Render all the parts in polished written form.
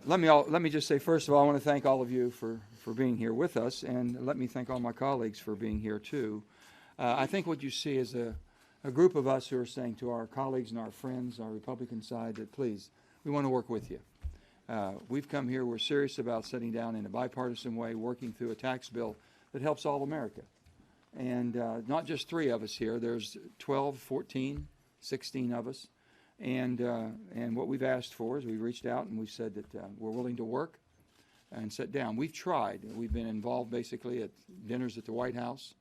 let me just say, first of all, I want to thank all of you for being here with us, and let me thank all my colleagues for being here too. I think what you see is a group of us who are saying to our colleagues and our friends, our Republican side, that please, we want to work with you. We've come here, we're serious about sitting down in a bipartisan way, working through a tax bill that helps all America. And not just 3 of us here, there's 12, 14, 16 of us. And what we've asked for is we reached out and we said that we're willing to work and sit down. We've tried. We've been involved basically at dinners at the White House.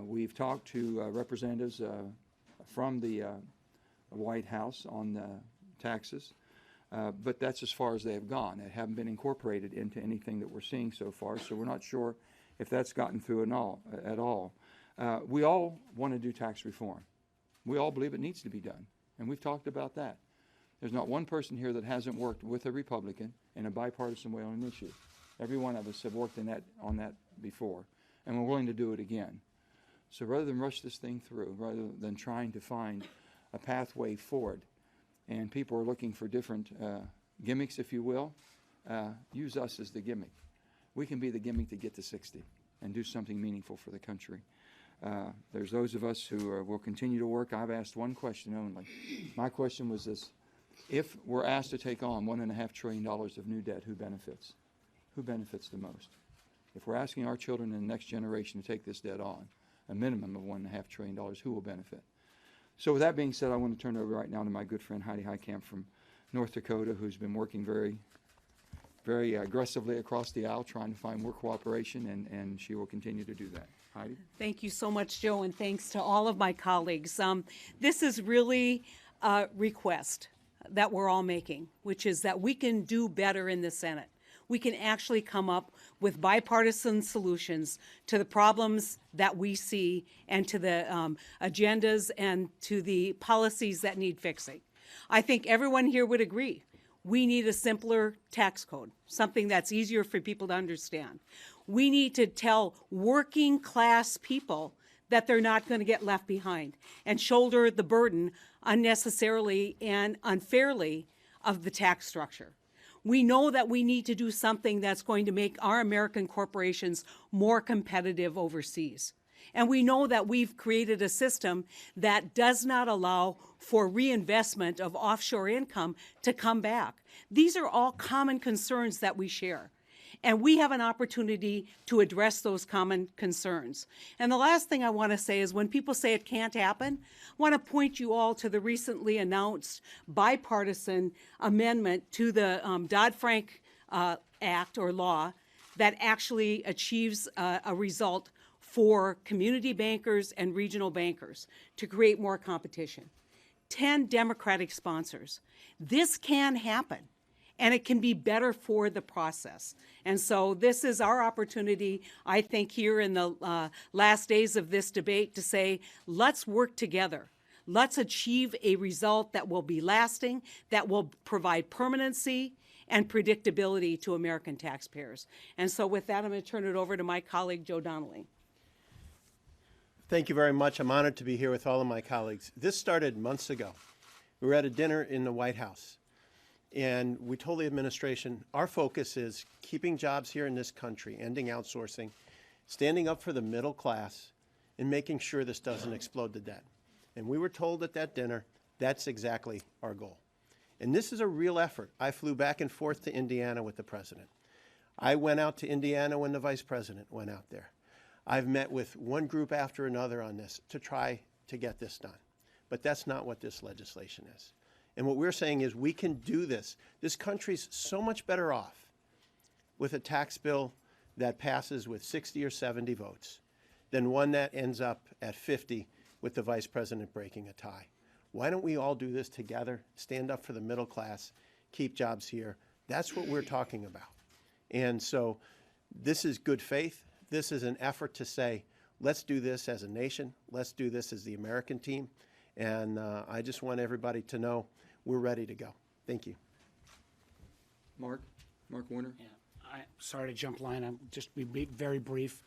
We've talked to representatives from the White House on taxes. But that's as far as they have gone. They haven't been incorporated into anything that we're seeing so far, so we're not sure if that's gotten through at all. We all want to do tax reform. We all believe it needs to be done, and we've talked about that. There's not one person here that hasn't worked with a Republican in a bipartisan way on an issue. Every one of us have worked on that before, and we're willing to do it again. So rather than rush this thing through, rather than trying to find a pathway forward, and people are looking for different gimmicks, if you will, use us as the gimmick. We can be the gimmick to get to 60 and do something meaningful for the country. There's those of us who will continue to work. I've asked one question only. My question was this: if we're asked to take on $1.5 trillion of new debt, who benefits? Who benefits the most? If we're asking our children and the next generation to take this debt on, a minimum of $1.5 trillion, who will benefit? So with that being said, I want to turn it over right now to my good friend Heidi Heitkamp from North Dakota, who's been working very, very aggressively across the aisle trying to find more cooperation, and she will continue to do that. Heidi? Thank you so much, Joe, and thanks to all of my colleagues. This is really a request that we're all making, which is that we can do better in the Senate. We can actually come up with bipartisan solutions to the problems that we see and to the agendas and to the policies that need fixing. I think everyone here would agree. We need a simpler tax code, something that's easier for people to understand. We need to tell working class people that they're not going to get left behind and shoulder the burden unnecessarily and unfairly of the tax structure. We know that we need to do something that's going to make our American corporations more competitive overseas. And we know that we've created a system that does not allow for reinvestment of offshore income to come back. These are all common concerns that we share. And we have an opportunity to address those common concerns. And the last thing I want to say is when people say it can't happen, I want to point you all to the recently announced bipartisan amendment to the Dodd-Frank Act or law that actually achieves a result for community bankers and regional bankers to create more competition. 10 Democratic sponsors. This can happen. And it can be better for the process. And so this is our opportunity, I think, here in the last days of this debate to say, let's work together. Let's achieve a result that will be lasting, that will provide permanency and predictability to American taxpayers. And so with that, I'm going to turn it over to my colleague, Joe Donnelly. Thank you very much. I'm honored to be here with all of my colleagues. This started months ago. We were at a dinner in the White House. And we told the administration, our focus is keeping jobs here in this country, ending outsourcing, standing up for the middle class, and making sure this doesn't explode to debt. And we were told at that dinner, that's exactly our goal. And this is a real effort. I flew back and forth to Indiana with the president. I went out to Indiana when the vice president went out there. I've met with one group after another on this to try to get this done. But that's not what this legislation is. And what we're saying is we can do this. This country's so much better off with a tax bill that passes with 60 or 70 votes than one that ends up at 50 with the vice president breaking a tie. Why don't we all do this together, stand up for the middle class, keep jobs here? That's what we're talking about. And so this is good faith. This is an effort to say, let's do this as a nation. Let's do this as the American team. And I just want everybody to know we're ready to go. Thank you. Mark Warner. Yeah, I'm sorry to jump line. I'm just be very brief.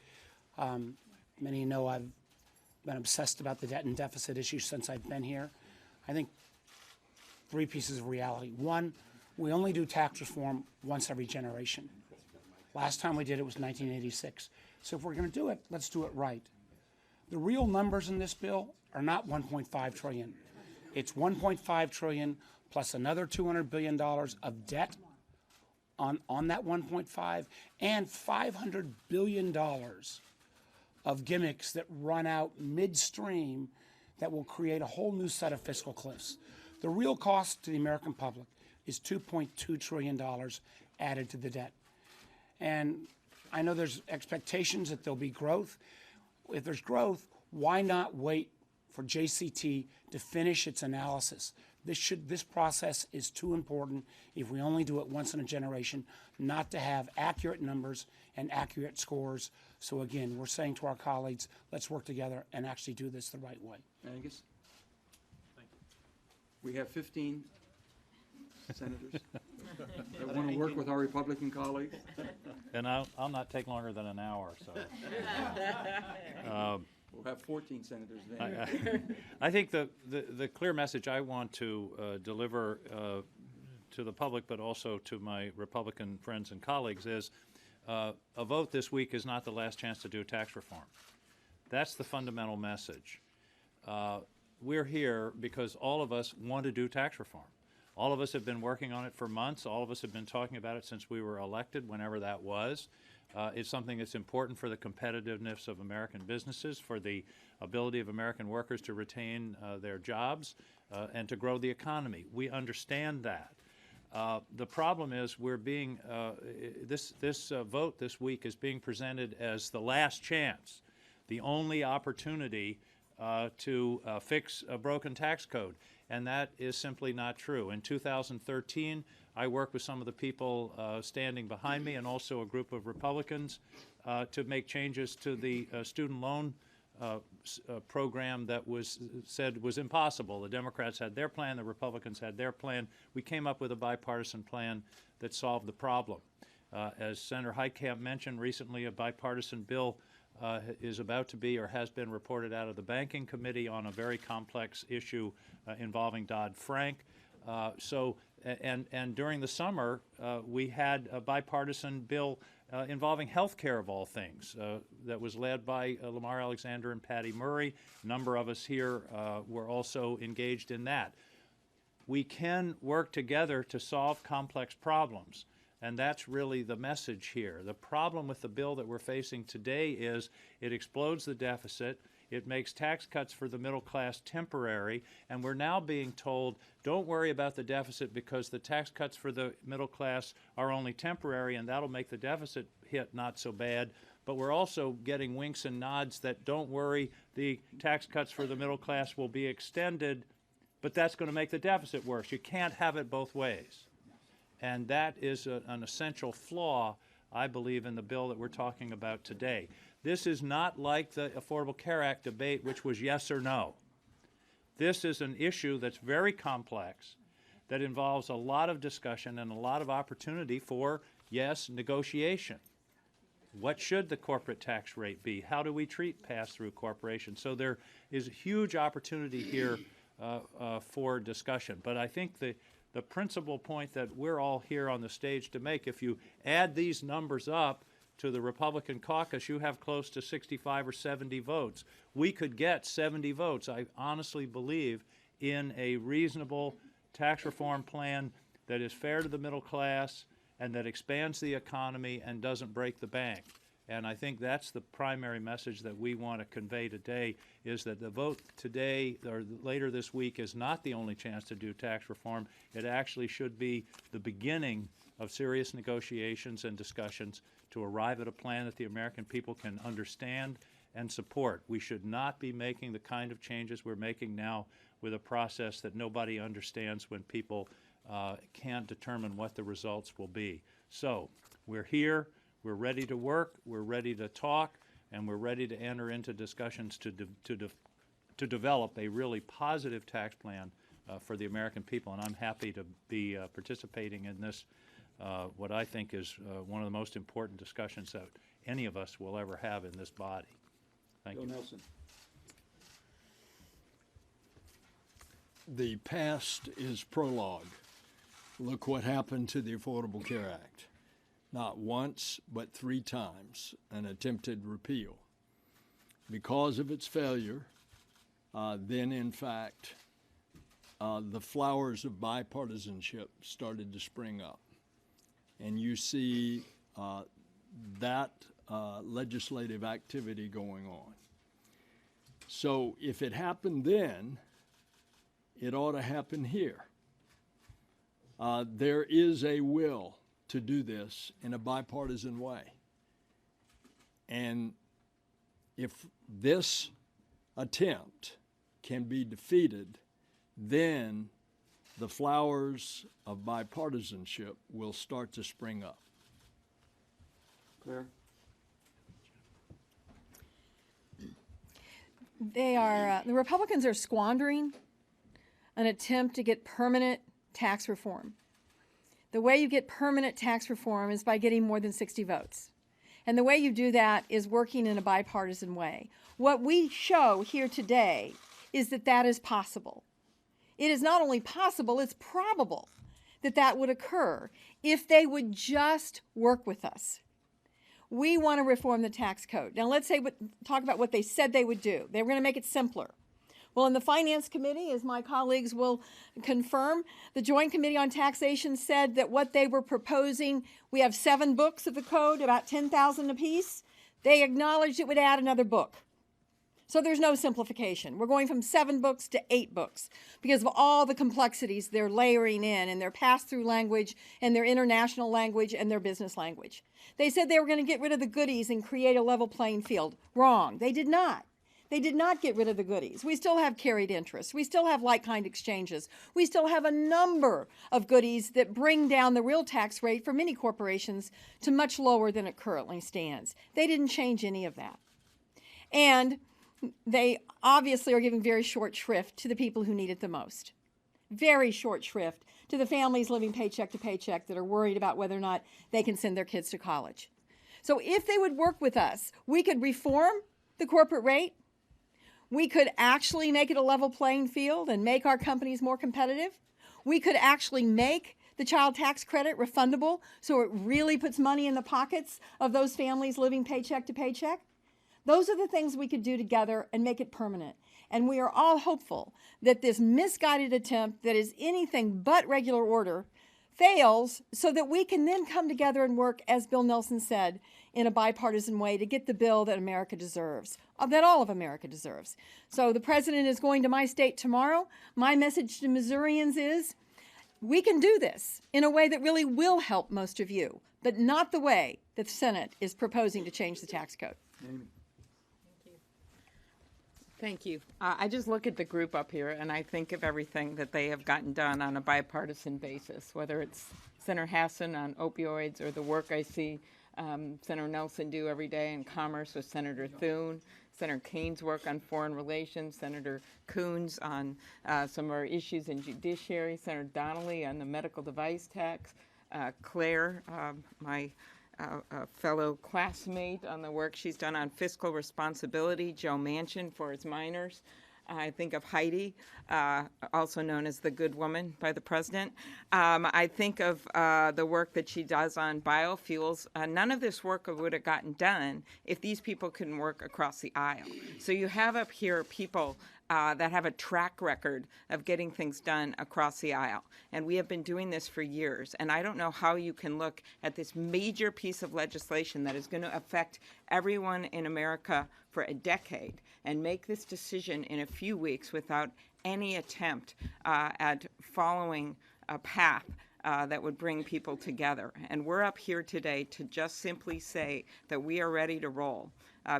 Many of you know I've been obsessed about the debt and deficit issue since I've been here. I think 3 pieces of reality. One, We only do tax reform once every generation. Last time we did it was 1986. So if we're going to do it, let's do it right. The real numbers in this bill are not 1.5 trillion. It's 1.5 trillion plus another $200 billion of debt on that 1.5 and $500 billion of gimmicks that run out midstream that will create a whole new set of fiscal cliffs. The real cost to the American public is $2.2 trillion added to the debt. And I know there's expectations that there'll be growth. If there's growth, why not wait for JCT to finish its analysis? This process is too important if we only do it once in a generation, not to have accurate numbers and accurate scores. So again, we're saying to our colleagues, let's work together and actually do this the right way. Angus? We have 15 senators that want to work with our Republican colleagues. And I'll not take longer than an hour, so. We'll have 14 senators then. I think the clear message I want to deliver to the public, but also to my Republican friends and colleagues, is a vote this week is not the last chance to do tax reform. That's the fundamental message. We're here because all of us want to do tax reform. All of us have been working on it for months. All of us have been talking about it since we were elected, whenever that was. It's something that's important for the competitiveness of American businesses, for the ability of American workers to retain their jobs, and to grow the economy. We understand that. The problem is we're being, this vote this week is being presented as the last chance, the only opportunity to fix a broken tax code. And that is simply not true. In 2013, I worked with some of the people standing behind me and also a group of Republicans to make changes to the student loan program that said was impossible. The Democrats had their plan, the Republicans had their plan. We came up with a bipartisan plan that solved the problem. As Senator Heitkamp mentioned recently, a bipartisan bill is about to be or has been reported out of the Banking Committee on a very complex issue involving Dodd-Frank. And during the summer, we had a bipartisan bill involving health care, of all things, that was led by Lamar Alexander and Patty Murray. A number of us here were also engaged in that. We can work together to solve complex problems. And that's really the message here. The problem with the bill that we're facing today is it explodes the deficit, it makes tax cuts for the middle class temporary, and we're now being told, don't worry about the deficit because the tax cuts for the middle class are only temporary and that'll make the deficit hit not so bad. But we're also getting winks and nods that don't worry, the tax cuts for the middle class will be extended, but that's going to make the deficit worse. You can't have it both ways. And that is an essential flaw, I believe, in the bill that we're talking about today. This is not like the Affordable Care Act debate, which was yes or no. This is an issue that's very complex, that involves a lot of discussion and a lot of opportunity for, yes, negotiation. What should the corporate tax rate be? How do we treat pass-through corporations? So there is a huge opportunity here for discussion. But I think the principal point that we're all here on the stage to make, if you add these numbers up to the Republican caucus, you have close to 65 or 70 votes. We could get 70 votes, I honestly believe, in a reasonable tax reform plan that is fair to the middle class and that expands the economy and doesn't break the bank. And I think that's the primary message that we want to convey today, is that the vote today or later this week is not the only chance to do tax reform. It actually should be the beginning of serious negotiations and discussions to arrive at a plan that the American people can understand and support. We should not be making the kind of changes we're making now with a process that nobody understands when people can't determine what the results will be. So we're here. We're ready to work, we're ready to talk, and we're ready to enter into discussions to develop a really positive tax plan for the American people. And I'm happy to be participating in this, what I think is one of the most important discussions that any of us will ever have in this body. Thank you. Bill Nelson. The past is prologue. look what happened to the Affordable Care Act. Not once, but 3 times, an attempted repeal. Because of its failure, then in fact, the flowers of bipartisanship started to spring up. And you see that legislative activity going on. So if it happened then, it ought to happen here. There is a will to do this in a bipartisan way. And if this attempt can be defeated, then the flowers of bipartisanship will start to spring up. Claire? The Republicans are squandering an attempt to get permanent tax reform. The way you get permanent tax reform is by getting more than 60 votes. And the way you do that is working in a bipartisan way. What we show here today is that that is possible. It is not only possible, it's probable that that would occur if they would just work with us. We want to reform the tax code. Now let's talk about what they said they would do. They were going to make it simpler. Well, in the Finance Committee, as my colleagues will confirm, the Joint Committee on Taxation said that what they were proposing, we have 7 books of the code, about 10,000 apiece. They acknowledged it would add another book. So there's no simplification. We're going from 7 books to 8 books because of all the complexities they're layering in and their pass-through language and their international language and their business language. They said they were going to get rid of the goodies and create a level playing field. Wrong. They did not. They did not get rid of the goodies. We still have carried interest. We still have like-kind exchanges. We still have a number of goodies that bring down the real tax rate for many corporations to much lower than it currently stands. They didn't change any of that. And they obviously are giving very short shrift to the people who need it the most. Very short shrift to the families living paycheck to paycheck that are worried about whether or not they can send their kids to college. So if they would work with us, we could reform the corporate rate. We could actually make it a level playing field and make our companies more competitive. We could actually make the child tax credit refundable so it really puts money in the pockets of those families living paycheck to paycheck. Those are the things we could do together and make it permanent. And we are all hopeful that this misguided attempt that is anything but regular order fails so that we can then come together and work, as Bill Nelson said, in a bipartisan way to get the bill that America deserves, that all of America deserves. So the president is going to my state tomorrow. My message to Missourians is we can do this in a way that really will help most of you, but not the way that the Senate is proposing to change the tax code. Amy. Thank you. I just look at the group up here and I think of everything that they have gotten done on a bipartisan basis, whether it's Senator Hassan on opioids or the work I see Senator Nelson do every day in commerce with Senator Thune, Senator Kane's work on foreign relations, Senator Coons on some of our issues in judiciary, Senator Donnelly on the medical device tax, Claire, my fellow classmate on the work she's done on fiscal responsibility, Joe Manchin for his minors. I think of Heidi, also known as the good woman by the president. I think of the work that she does on biofuels. None of this work would have gotten done if these people couldn't work across the aisle. So you have up here people that have a track record of getting things done across the aisle. And we have been doing this for years. And I don't know how you can look at this major piece of legislation that is going to affect everyone in America for a decade and make this decision in a few weeks without any attempt at following a path that would bring people together. And we're up here today to just simply say that we are ready to roll.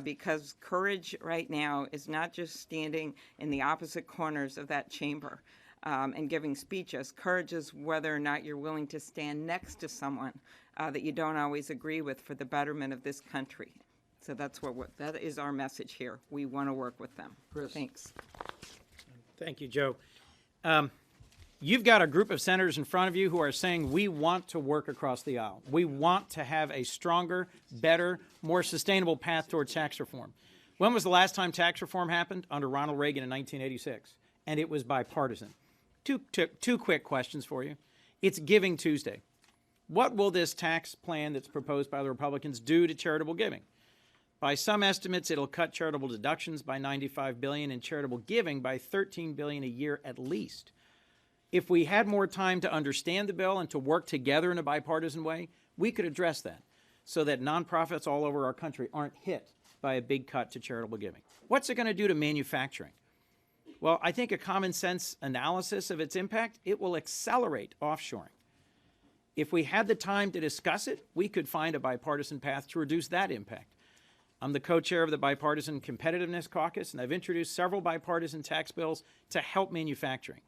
Because courage right now is not just standing in the opposite corners of that chamber and giving speeches. Courage is whether or not you're willing to stand next to someone that you don't always agree with for the betterment of this country. So that is our message here. We want to work with them. Chris. Thanks. Thank you, Joe. You've got a group of senators in front of you who are saying we want to work across the aisle. We want to have a stronger, better, more sustainable path towards tax reform. When was the last time tax reform happened? Under Ronald Reagan in 1986. And it was bipartisan. Two quick questions for you. It's Giving Tuesday. What will this tax plan that's proposed by the Republicans do to charitable giving? By some estimates, it'll cut charitable deductions by $95 billion and charitable giving by $13 billion a year at least. If we had more time to understand the bill and to work together in a bipartisan way, we could address that so that nonprofits all over our country aren't hit by a big cut to charitable giving. What's it going to do to manufacturing? Well, I think a common sense analysis of its impact, it will accelerate offshoring. If we had the time to discuss it, we could find a bipartisan path to reduce that impact. I'm the co-chair of the Bipartisan Competitiveness Caucus, and I've introduced several bipartisan tax bills to help manufacturing.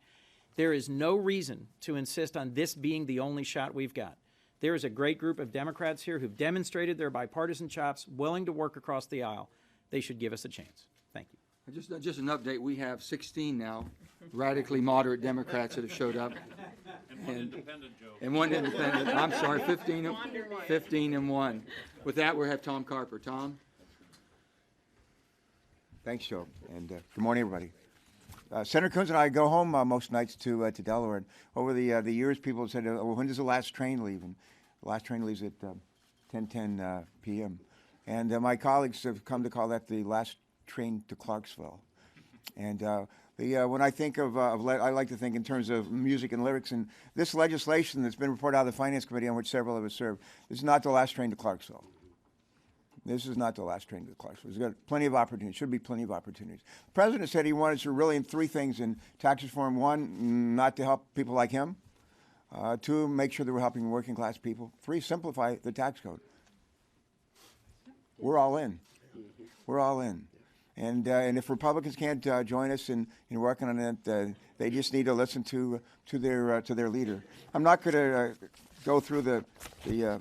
There is no reason to insist on this being the only shot we've got. There is a great group of Democrats here who've demonstrated their bipartisan chops, willing to work across the aisle. They should give us a chance. Thank you. Just an update, we have 16 now radically moderate Democrats that have showed up. And one independent. I'm sorry, 15 and 1. With that, we'll have Tom Carper. Tom? Thanks, Joe, and good morning, everybody. Senator Coons and I go home most nights to Delaware. And over the years, people have said, well, when does the last train leave? And the last train leaves at 10:10 p.m. And my colleagues have come to call that the last train to Clarksville. And when I think of I like to think in terms of music and lyrics. And this legislation that's been reported out of the Finance Committee, on which several of us serve, is not the last train to Clarksville. This is not the last train to Clarksville. There's got plenty of opportunities. Should be plenty of opportunities. The president said he wanted to really in three things in tax reform. One, not to help people like him. Two, make sure that we're helping working class people. Three, simplify the tax code. We're all in. We're all in. And if Republicans can't join us in working on it, they just need to listen to their leader. I'm not going to go through the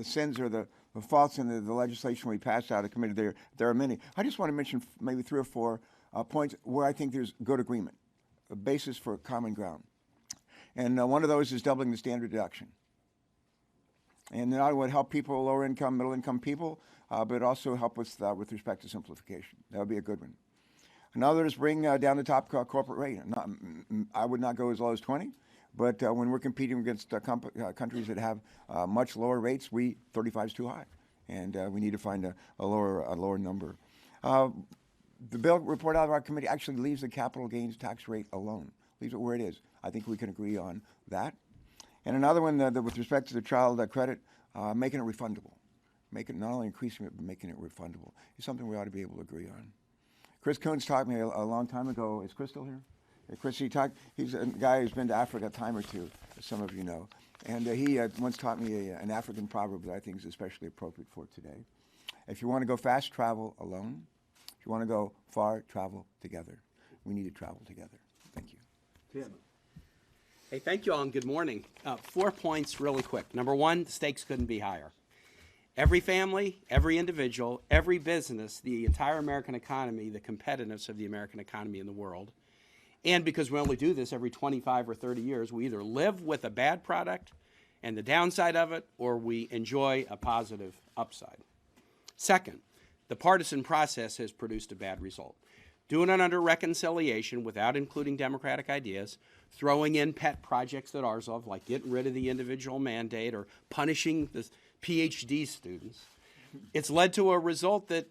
sins or the faults in the legislation we passed out of committee. There are many. I just want to mention maybe 3 or 4 points where I think there's good agreement, a basis for common ground. And one of those is doubling the standard deduction. And that would help people, lower income, middle income people, but also help with respect to simplification. That would be a good one. Another is bring down the top corporate rate. I would not go as low as 20, but when we're competing against countries that have much lower rates, 35 is too high, and we need to find a lower number. The bill report out of our committee actually leaves the capital gains tax rate alone, leaves it where it is. I think we can agree on that. And another one that with respect to the child credit, making it refundable. Not only increasing it, but making it refundable is something we ought to be able to agree on. Chris Coons taught me a long time ago. Is Chris still here? Chris, he's a guy who's been to Africa a time or two, as some of you know. And he once taught me an African proverb that I think is especially appropriate for today. If you want to go fast, travel alone. If you want to go far, travel together. We need to travel together. Thank you. Tim. Hey, thank you all and good morning. 4 points really quick. Number one, the stakes couldn't be higher. Every family, every individual, every business, the entire American economy, the competitiveness of the American economy in the world. And because we only do this every 25 or 30 years, we either live with a bad product and the downside of it, or we enjoy a positive upside. Second, the partisan process has produced a bad result. Doing it under reconciliation without including democratic ideas, throwing in pet projects that ours of, like getting rid of the individual mandate or punishing the PhD students. It's led to a result that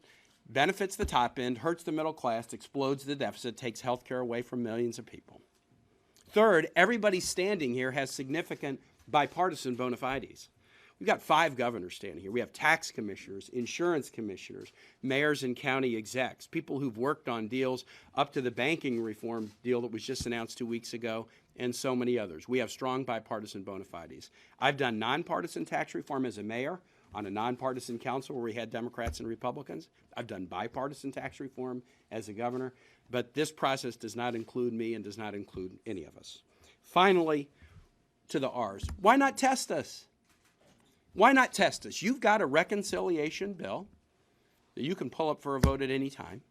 benefits the top end, hurts the middle class, explodes the deficit, takes health care away from millions of people. Third, everybody standing here has significant bipartisan bona fides. We've got 5 governors standing here. We have tax commissioners, insurance commissioners, mayors and county execs, people who've worked on deals up to the banking reform deal that was just announced 2 weeks ago, and so many others. We have strong bipartisan bona fides. I've done nonpartisan tax reform as a mayor on a nonpartisan council where we had Democrats and Republicans. I've done bipartisan tax reform as a governor, but this process does not include me and does not include any of us. Finally, to the R's. Why not test us? Why not test us? You've got a reconciliation bill that you can pull up for a vote at any time.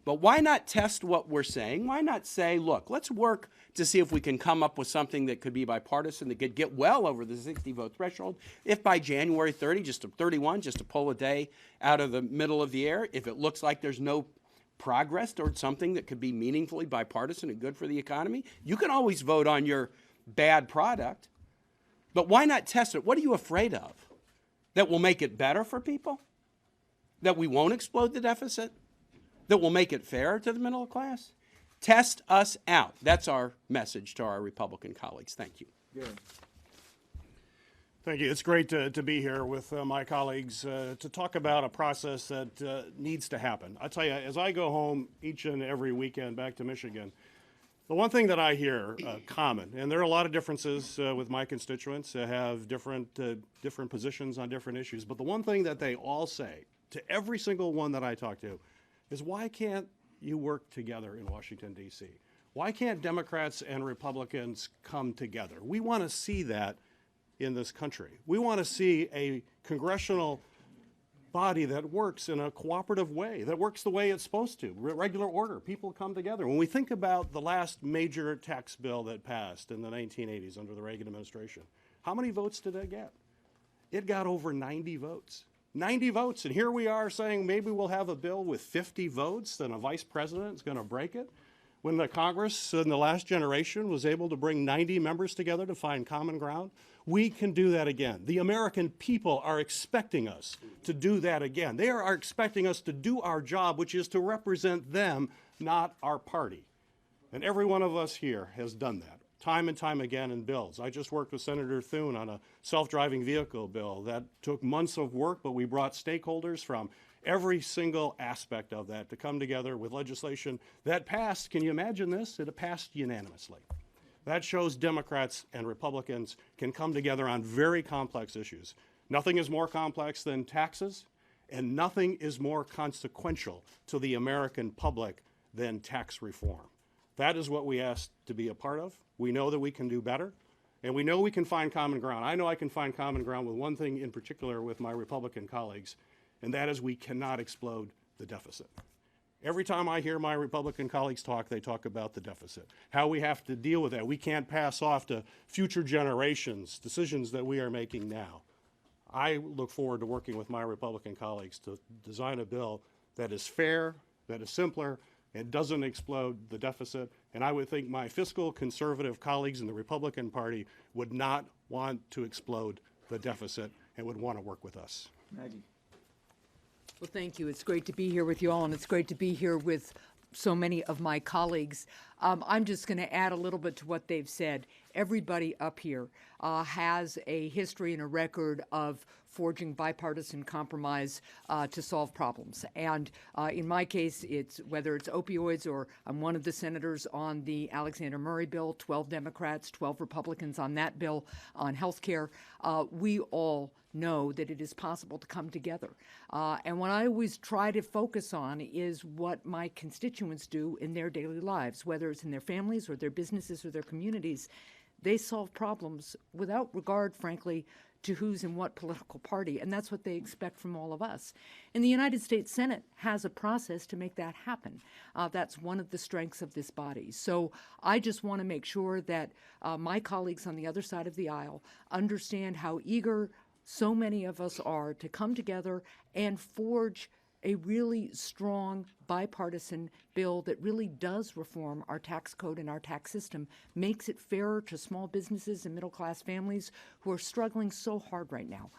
But why not test what we're saying? Why not say, look, let's work to see if we can come up with something that could be bipartisan, that could get well over the 60-vote threshold. If by January 30, just to 31, just to pull a day out of the middle of the air, if it looks like there's no progress towards something that could be meaningfully bipartisan and good for the economy, you can always vote on your bad product. But why not test it? What are you afraid of? That will make it better for people? That we won't explode the deficit? That will make it fair to the middle class? Test us out. That's our message to our Republican colleagues. Thank you. Thank you. It's great to be here with my colleagues to talk about a process that needs to happen. I tell you, as I go home each and every weekend back to Michigan, the one thing that I hear common, and there are a lot of differences with my constituents that have different positions on different issues, but the one thing that they all say to every single one that I talk to is, why can't you work together in Washington, D.C.? Why can't Democrats and Republicans come together? We want to see that in this country. We want to see a congressional body that works in a cooperative way, that works the way it's supposed to, regular order. People come together. When we think about the last major tax bill that passed in the 1980s under the Reagan administration, how many votes did it get? It got over 90 votes. 90 votes, and here we are saying maybe we'll have a bill with 50 votes, then a vice president is going to break it. When the Congress in the last generation was able to bring 90 members together to find common ground, we can do that again. The American people are expecting us to do that again. They are expecting us to do our job, which is to represent them, not our party. And every one of us here has done that, time and time again in bills. I just worked with Senator Thune on a self-driving vehicle bill that took months of work, but we brought stakeholders from every single aspect of that to come together with legislation that passed. Can you imagine this? It passed unanimously. That shows Democrats and Republicans can come together on very complex issues. Nothing is more complex than taxes, and nothing is more consequential to the American public than tax reform. That is what we asked to be a part of. We know that we can do better, and we know we can find common ground. I know I can find common ground with one thing in particular with my Republican colleagues, and that is we cannot explode the deficit. Every time I hear my Republican colleagues talk, they talk about the deficit, how we have to deal with that. We can't pass off to future generations decisions that we are making now. I look forward to working with my Republican colleagues to design a bill that is fair, that is simpler, and doesn't explode the deficit. And I would think my fiscal conservative colleagues in the Republican Party would not want to explode the deficit and would want to work with us. Maggie. Well, thank you. It's great to be here with you all, and it's great to be here with so many of my colleagues. I'm just going to add a little bit to what they've said. Everybody up here has a history and a record of forging bipartisan compromise to solve problems. And in my case, it's whether it's opioids or I'm one of the senators on the Alexander Murray bill, 12 Democrats, 12 Republicans on that bill on health care. We all know that it is possible to come together. And what I always try to focus on is what my constituents do in their daily lives, whether it's in their families or their businesses or their communities. They solve problems without regard, frankly, to who's in what political party, and that's what they expect from all of us. And the United States Senate has a process to make that happen. That's one of the strengths of this body. So I just want to make sure that my colleagues on the other side of the aisle understand how eager so many of us are to come together and forge a really strong bipartisan bill that really does reform our tax code and our tax system, makes it fairer to small businesses and middle-class families who are struggling so hard right now.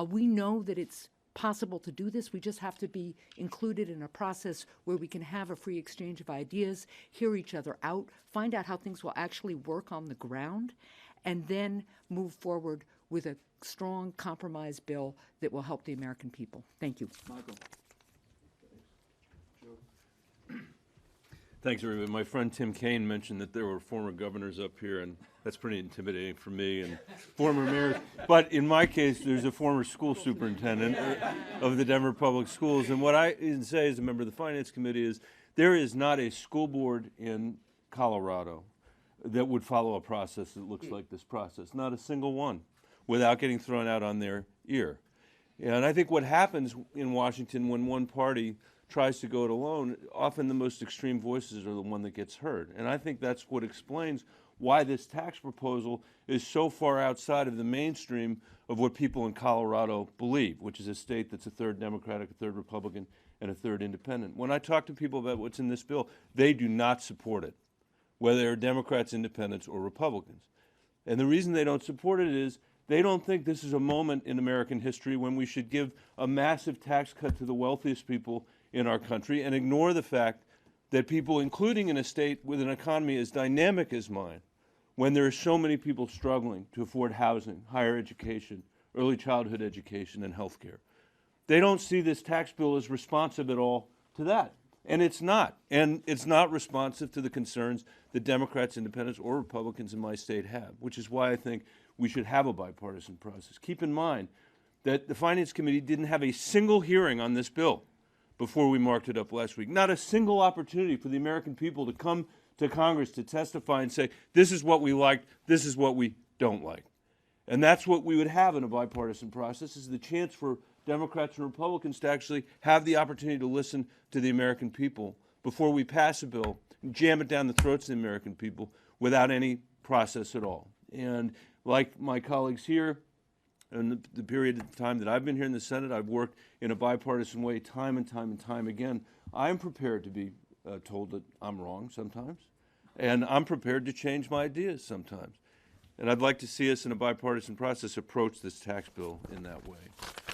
We know that it's possible to do this. We just have to be included in a process where we can have a free exchange of ideas, hear each other out, find out how things will actually work on the ground, and then move forward with a strong compromise bill that will help the American people. Thank you. Michael. Thanks, everybody. My friend Tim Kaine mentioned that there were former governors up here, and that's pretty intimidating for me, and former mayors. But in my case, there's a former school superintendent of the Denver Public Schools. And what I can say as a member of the Finance Committee is there is not a school board in Colorado that would follow a process that looks like this process. Not a single one, without getting thrown out on their ear. And I think what happens in Washington when one party tries to go it alone, often the most extreme voices are the one that gets heard. And I think that's what explains why this tax proposal is so far outside of the mainstream of what people in Colorado believe, which is a state that's a third Democratic, a third Republican, and a third Independent. When I talk to people about what's in this bill, they do not support it, whether they're Democrats, Independents, or Republicans. And the reason they don't support it is they don't think this is a moment in American history when we should give a massive tax cut to the wealthiest people in our country and ignore the fact that people, including in a state with an economy as dynamic as mine, when there are so many people struggling to afford housing, higher education, early childhood education, and health care. They don't see this tax bill as responsive at all to that. And it's not. And it's not responsive to the concerns that Democrats, Independents, or Republicans in my state have, which is why I think we should have a bipartisan process. Keep in mind that the Finance Committee didn't have a single hearing on this bill before we marked it up last week. Not a single opportunity for the American people to come to Congress to testify and say, this is what we liked, this is what we don't like. And that's what we would have in a bipartisan process, is the chance for Democrats and Republicans to actually have the opportunity to listen to the American people before we pass a bill and jam it down the throats of the American people without any process at all. And like my colleagues here, in the period of time that I've been here in the Senate, I've worked in a bipartisan way time and time and time again. I'm prepared to be told that I'm wrong sometimes, and I'm prepared to change my ideas sometimes. And I'd like to see us in a bipartisan process approach this tax bill in that way.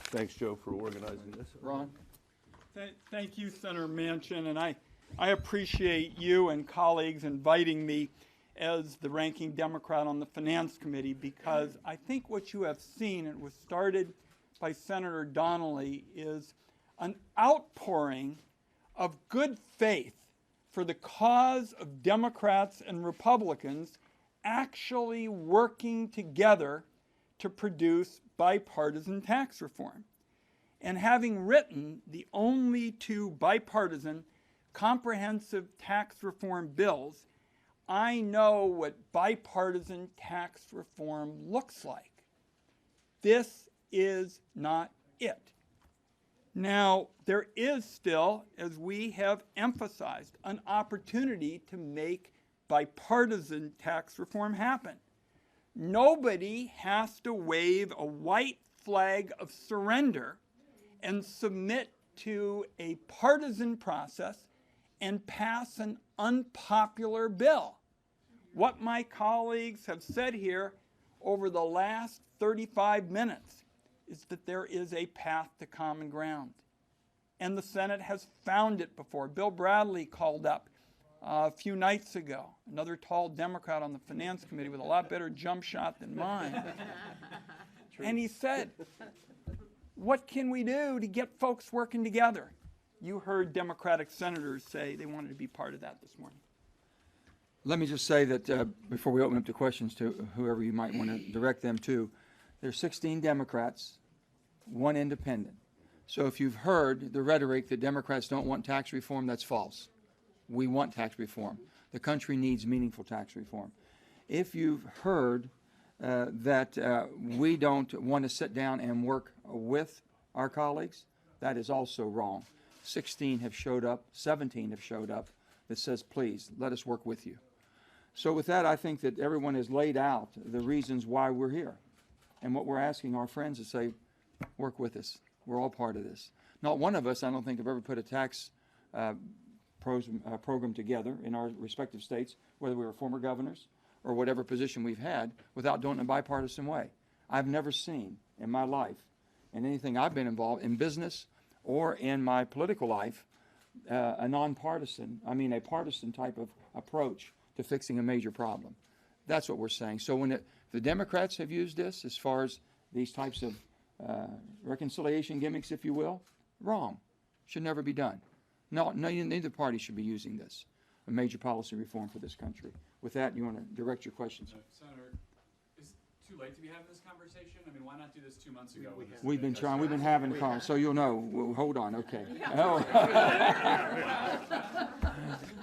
Thanks, Joe, for organizing this. Ron? Thank you, Senator Manchin, and I appreciate you and colleagues inviting me as the ranking Democrat on the Finance Committee, because I think what you have seen, and it was started by Senator Donnelly, is an outpouring of good faith for the cause of Democrats and Republicans actually working together to produce bipartisan tax reform. And having written the only two bipartisan comprehensive tax reform bills, I know what bipartisan tax reform looks like. This is not it. Now, there is still, as we have emphasized, an opportunity to make bipartisan tax reform happen. Nobody has to wave a white flag of surrender and submit to a partisan process and pass an unpopular bill. What my colleagues have said here over the last 35 minutes is that there is a path to common ground. And the Senate has found it before. Bill Bradley called up a few nights ago, another tall Democrat on the Finance Committee with a lot better jump shot than mine. And he said, what can we do to get folks working together? You heard Democratic senators say they wanted to be part of that this morning. Let me just say that before we open up to questions to whoever you might want to direct them to, there's 16 Democrats, 1 independent. So if you've heard the rhetoric that Democrats don't want tax reform, that's false. We want tax reform. The country needs meaningful tax reform. If you've heard that we don't want to sit down and work with our colleagues, that is also wrong. 16 have showed up, 17 have showed up that says, please, let us work with you. So with that, I think that everyone has laid out the reasons why we're here. And what we're asking our friends is say, work with us. We're all part of this. Not one of us, I don't think, have ever put a tax program together in our respective states, whether we were former governors or whatever position we've had, without doing it in a bipartisan way. I've never seen in my life, in anything I've been involved in business or in my political life, a partisan type of approach to fixing a major problem. That's what we're saying. So when the Democrats have used this as far as these types of reconciliation gimmicks, if you will, wrong. Should never be done. No, neither party should be using this, a major policy reform for this country. With that, you want to direct your questions? Senator, is it too late to be having this conversation? I mean, why not do this 2 months ago? We've been trying. We've been having a conversation, so you'll know. Well, hold on, okay.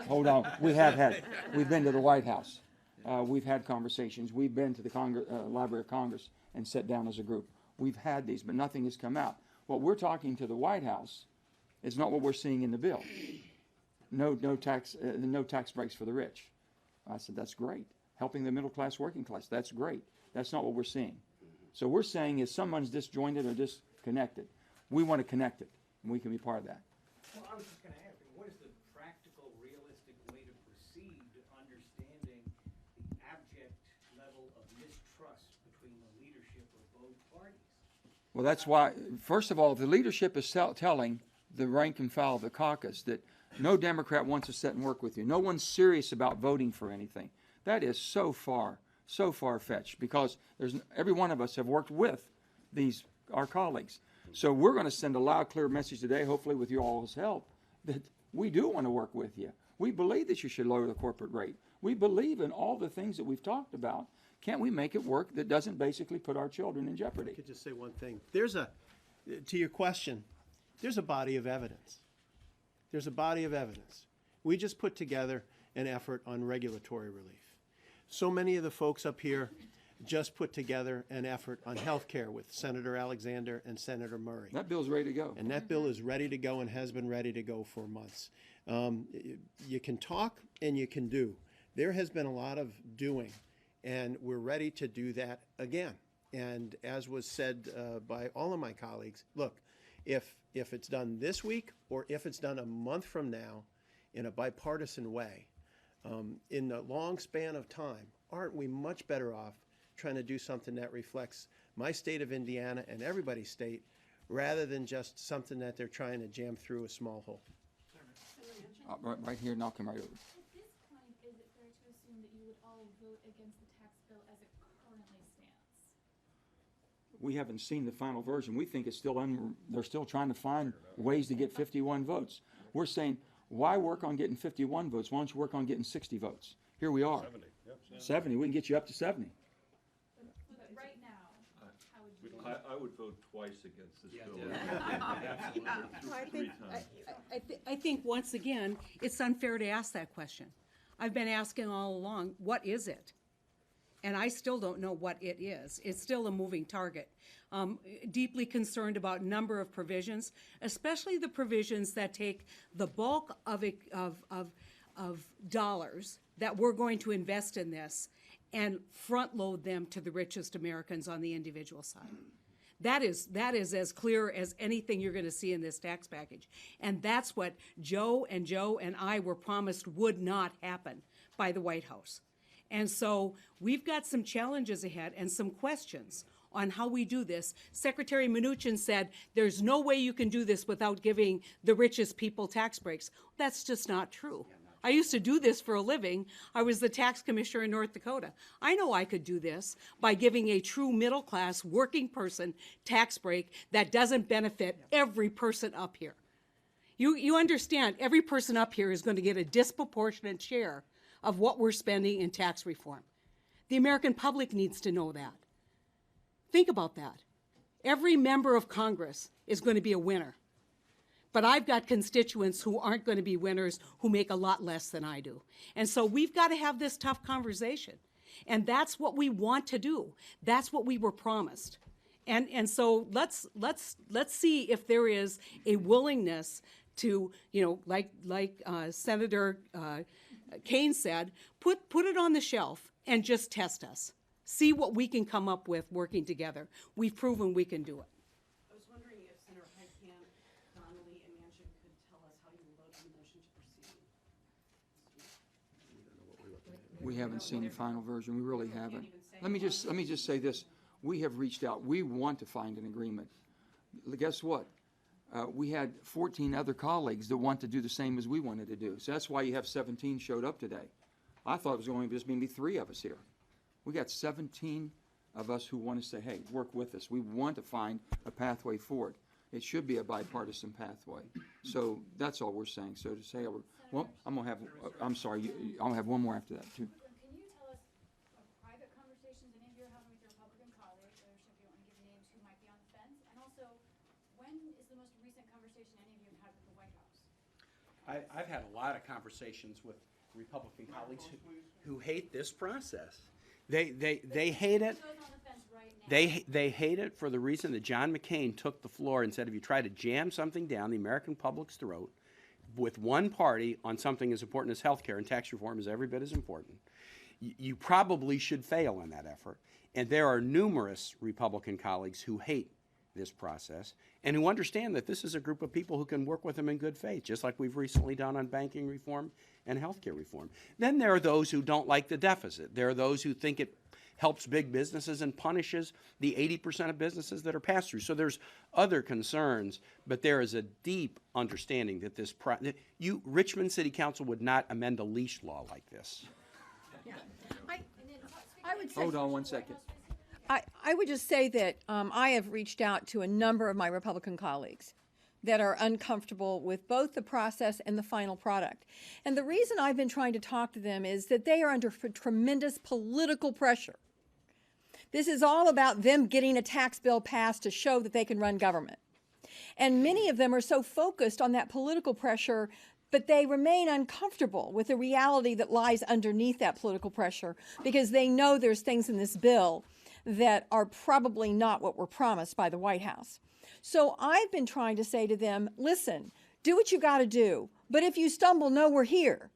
Hold on. We've been to the White House. We've had conversations. We've been to the Library of Congress and sat down as a group. We've had these, but nothing has come out. What we're talking to the White House is not what we're seeing in the bill. No tax breaks for the rich. I said, that's great. Helping the middle class, working class, that's great. That's not what we're seeing. So we're saying if someone's disjointed or disconnected, we want to connect it, and we can be part of that. Well, I was just going to ask, what is the practical, realistic way to proceed, understanding the abject level of mistrust Well, that's why, first of all, the leadership is telling the rank and file of the caucus that no Democrat wants to sit and work with you. No one's serious about voting for anything. That is so far-fetched, because every one of us have worked with our colleagues. So we're going to send a loud, clear message today, hopefully with you all's help, that we do want to work with you. We believe that you should lower the corporate rate. We believe in all the things that we've talked about. Can't we make it work that doesn't basically put our children in jeopardy? I could just say one thing. To your question, there's a body of evidence. There's a body of evidence. We just put together an effort on regulatory relief. So many of the folks up here just put together an effort on health care with Senator Alexander and Senator Murray. That bill's ready to go. And that bill is ready to go and has been ready to go for months. You can talk and you can do. There has been a lot of doing, and we're ready to do that again. And as was said by all of my colleagues, look, if it's done this week or if it's done a month from now in a bipartisan way, in the long span of time, aren't we much better off trying to do something that reflects my state of Indiana and everybody's state, rather than just something that they're trying to jam through a small hole? Right here, and I'll come right over. At this point, is it fair to assume that you would all vote against the tax bill as it currently stands? We haven't seen the final version. We think it's still they're still trying to find ways to get 51 votes. We're saying, why work on getting 51 votes? Why don't you work on getting 60 votes? Here we are. 70. Yep. 70. We can get you up to 70. But right now, how would you? I would vote twice against this bill. Absolutely. I think once again, it's unfair to ask that question. I've been asking all along, what is it? And I still don't know what it is. It's still a moving target. Deeply concerned about number of provisions, especially the provisions that take the bulk of dollars that we're going to invest in this and front load them to the richest Americans on the individual side. That is as clear as anything you're going to see in this tax package. And that's what Joe and I were promised would not happen by the White House. And so we've got some challenges ahead and some questions on how we do this. Secretary Mnuchin said, there's no way you can do this without giving the richest people tax breaks. That's just not true. I used to do this for a living. I was the tax commissioner in North Dakota. I know I could do this by giving a true middle-class working person tax break that doesn't benefit every person up here. You understand, every person up here is going to get a disproportionate share of what we're spending in tax reform. The American public needs to know that. Think about that. Every member of Congress is going to be a winner. But I've got constituents who aren't going to be winners, who make a lot less than I do. And so we've got to have this tough conversation. And that's what we want to do. That's what we were promised. And so let's see if there is a willingness to, like Senator Kane said, put it on the shelf and just test us. See what we can come up with working together. We've proven we can do it. I was wondering if Senator Heitkamp, Donnelly, and Manchin could tell us how you will vote on the motion to proceed. We haven't seen the final version. We really haven't. Let me just say this. We have reached out. We want to find an agreement. Guess what? We had 14 other colleagues that want to do the same as we wanted to do. So that's why you have 17 showed up today. I thought it was going to be just maybe 3 of us here. We got 17 of us who want to say, hey, work with us. We want to find a pathway forward. It should be a bipartisan pathway. So that's all we're saying. So to say, well, I'm going to have, I'm sorry, I'll have one more after that too. Can you tell us of private conversations any of you are having with your Republican colleagues, or if you don't want to give names, who might be on the fence? And also, when is the most recent conversation any of you have had with the White House? I've had a lot of conversations with Republican colleagues who hate this process. They hate it. They hate it for the reason that John McCain took the floor and said, if you try to jam something down the American public's throat with one party on something as important as health care, and tax reform is every bit as important, you probably should fail in that effort. And there are numerous Republican colleagues who hate this process and who understand that this is a group of people who can work with them in good faith, just like we've recently done on banking reform and health care reform. Then there are those who don't like the deficit. There are those who think it helps big businesses and punishes the 80% of businesses that are pass-through. So there's other concerns, but there is a deep understanding that that Richmond City Council would not amend a leash law like this. I would say, Hold on one second. I would just say that I have reached out to a number of my Republican colleagues that are uncomfortable with both the process and the final product. And the reason I've been trying to talk to them is that they are under tremendous political pressure. This is all about them getting a tax bill passed to show that they can run government. And many of them are so focused on that political pressure, but they remain uncomfortable with the reality that lies underneath that political pressure because they know there's things in this bill that are probably not what were promised by the White House. So I've been trying to say to them, listen, do what you got to do, but if you stumble, know we're here.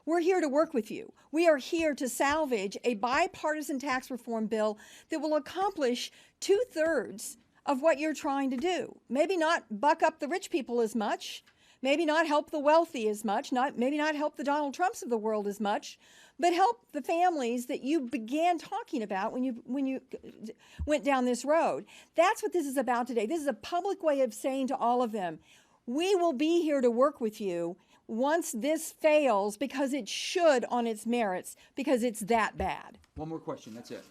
We're here to work with you. We are here to salvage a bipartisan tax reform bill that will accomplish 2/3 of what you're trying to do. Maybe not buck up the rich people as much, maybe not help the wealthy as much, maybe not help the Donald Trumps of the world as much, but help the families that you began talking about when you went down this road. That's what this is about today. This is a public way of saying to all of them, we will be here to work with you once this fails, because it should on its merits, because it's that bad. One more question, that's it.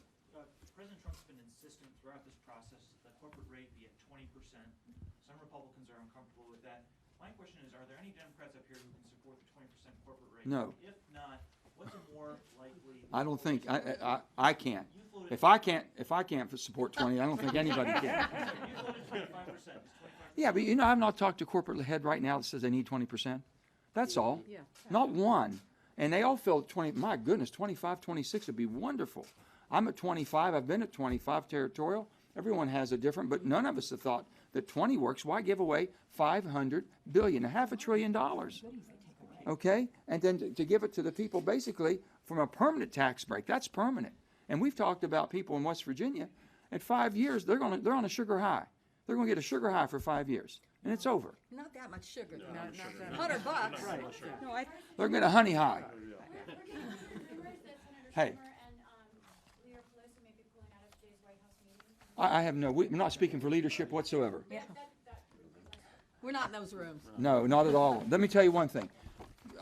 President Trump's been insistent throughout this process that the corporate rate be at 20%. Some Republicans are uncomfortable with that. My question is, are there any Democrats up here who can support the 20% corporate rate? No. If not, what's a more likely? I don't think, I can't. If I can't support 20, I don't think anybody can. You voted 25%. Is 25%? Yeah, but you know, I've not talked to corporate head right now that says they need 20%. That's all. Yeah. Not one. And they all feel 20, my goodness, 25, 26 would be wonderful. I'm at 25, I've been at 25 territorial. Everyone has a different, but none of us have thought that 20 works. Why give away $500 billion, $500 billion? Okay? And then to give it to the people basically from a permanent tax break. That's permanent. And we've talked about people in West Virginia, at 5 years, they're on a sugar high. They're going to get a sugar high for 5 years, and it's over. Not that much sugar, though. Not that $100. Right. No, They're going to honey high. Hey. I have we're not speaking for leadership whatsoever. Yeah. We're not in those rooms. No, not at all. Let me tell you one thing.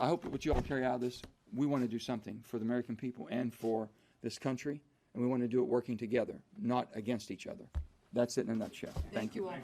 I hope that what you all carry out of this, we want to do something for the American people and for this country, and we want to do it working together, not against each other. That's it in a nutshell. Thank you. All.